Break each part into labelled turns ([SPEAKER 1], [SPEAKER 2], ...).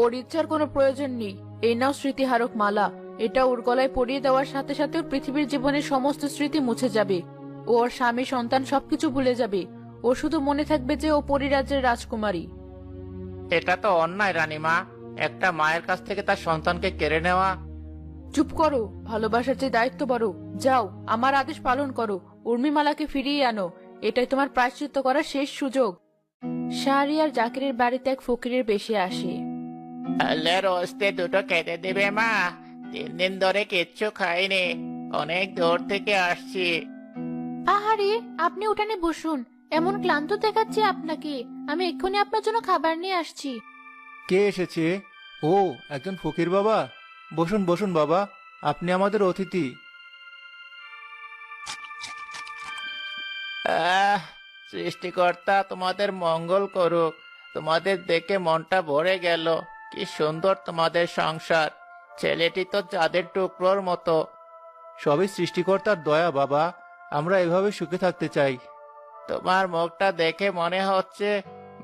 [SPEAKER 1] ওর ইচ্ছার কোনো প্রয়োজন নেই। এই নাও স্মৃতিহারক মালা। এটা ওর গলায় পরিয়ে দেওয়ার সাথে সাথে ওর পৃথিবীর জীবনের সমস্ত স্মৃতি মুছে যাবে। ও ওর স্বামী সন্তান সবকিছু ভুলে যাবে। ও শুধু মনে থাকবে যে ও পরিরাজ্যের রাজকুমারী।
[SPEAKER 2] এটা তো অন্যায় রানীমা, একটা মায়ের কাছ থেকে তার সন্তানকে কেড়ে নেওয়া।
[SPEAKER 1] চুপ করো, ভালোবাসার যে দায়িত্ব বড়। যাও, আমার আদেশ পালন করো, উর্মিমালাকে ফিরিয়ে আনো। এটাই তোমার প্রায়শ্চিত্ত করার শেষ সুযোগ। শাহরিয়ার জাকিরের বাড়িতে এক ফকিরের বেশে আসে।
[SPEAKER 2] আল্লাহর হস্তে দুটো খেতে দিবে মা? 3 দিন ধরে কিচ্ছু খাইনি, অনেক দূর থেকে আসছি।
[SPEAKER 1] আহারে, আপনি উঠানে বসুন। এমন ক্লান্ত দেখাচ্ছে আপনাকে। আমি এক্ষুনি আপনার জন্য খাবার নিয়ে আসছি।
[SPEAKER 3] কে এসেছে? ও, একজন ফকির বাবা। বসুন বসুন বাবা, আপনি আমাদের অতিথি।
[SPEAKER 2] আহ, সৃষ্টিকর্তা তোমাদের মঙ্গল করুক। তোমাদের দেখে মনটা ভরে গেল। কি সুন্দর তোমাদের সংসার। ছেলেটি তো চাঁদের টুকরোর মতো।
[SPEAKER 3] সবই সৃষ্টিকর্তার দয়া বাবা, আমরা এভাবে সুখে থাকতে চাই।
[SPEAKER 2] তোমার মুখটা দেখে মনে হচ্ছে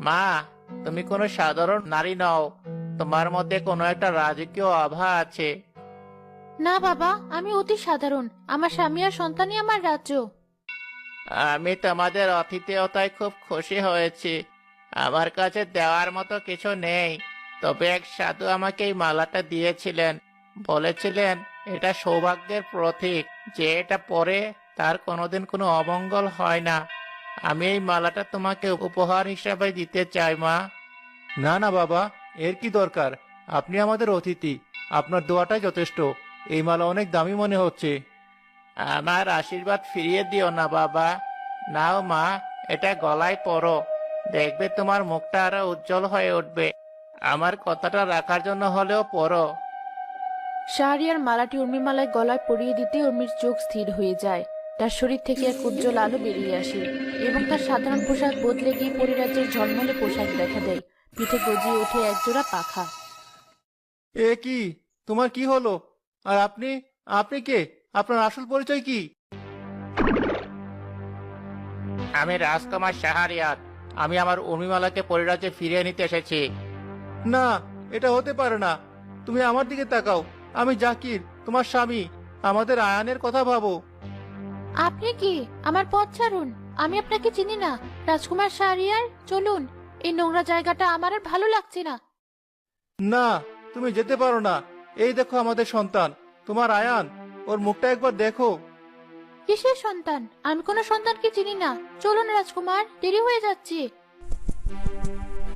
[SPEAKER 2] মা, তুমি কোনো সাধারণ নারী নও। তোমার মধ্যে কোনো একটা রাজকীয় আভা আছে।
[SPEAKER 1] না বাবা, আমি অতি সাধারণ। আমার স্বামী আর সন্তানই আমার রাজ্য।
[SPEAKER 2] আমি তোমাদের আতিথেয়তায় খুব খুশি হয়েছি। আমার কাছে দেওয়ার মতো কিছু নেই, তবে এক সাধু আমাকে এই মালাটা দিয়েছিলেন। বলেছিলেন এটা সৌভাগ্যের প্রতীক, যে এটা পরে তার কোনোদিন কোনো অমঙ্গল হয় না। আমি এই মালাটা তোমাকে উপহার হিসাবে দিতে চাই মা।
[SPEAKER 3] না না বাবা, এর কি দরকার? আপনি আমাদের অতিথি, আপনার দোয়াটাই যথেষ্ট। এই মালা অনেক দামি মনে হচ্ছে।
[SPEAKER 2] আমার আশীর্বাদ ফিরিয়ে দিও না বাবা। নাও মা, এটা গলায় পরো। দেখবে তোমার মুখটা আরো উজ্জ্বল হয়ে উঠবে। আমার কথাটা রাখার জন্য হলেও পরো।
[SPEAKER 1] শাহরিয়ার মালাটি উর্মিমালায় গলায় পরিয়ে দিতে উর্মির চোখ স্থির হয়ে যায়। তার শরীর থেকে এক উজ্জ্বল আলো বেরিয়ে আসে এবং তার সাধারণ পোশাক বদলে গিয়ে পরিরাজ্যের ঝলমলে পোশাক দেখা দেয়। পিঠে গজিয়ে ওঠে একজোড়া পাখা।
[SPEAKER 3] এ কি? তোমার কি হলো? আর আপনি, আপনি কে? আপনার আসল পরিচয় কি?
[SPEAKER 2] আমি রাজকুমার শাহরিয়ার। আমি আমার উর্মিমালাকে পরিরাজ্যে ফিরিয়ে নিতে এসেছি।
[SPEAKER 3] না, এটা হতে পারে না। তুমি আমার দিকে তাকাও। আমি জাকির, তোমার স্বামী। আমাদের আয়ানের কথা ভাবো।
[SPEAKER 1] আপনি কি? আমার পথ ছাড়ুন। আমি আপনাকে চিনি না। রাজকুমার শাহরিয়ার, চলুন। এই নোংরা জায়গাটা আমার আর ভালো লাগছে না।
[SPEAKER 3] না, তুমি যেতে পারো না। এই দেখো আমাদের সন্তান, তোমার আয়ান। ওর মুখটা একবার দেখো।
[SPEAKER 1] কিসের সন্তান? আমি কোনো সন্তানকে চিনি না। চলুন রাজকুমার, দেরি হয়ে যাচ্ছে।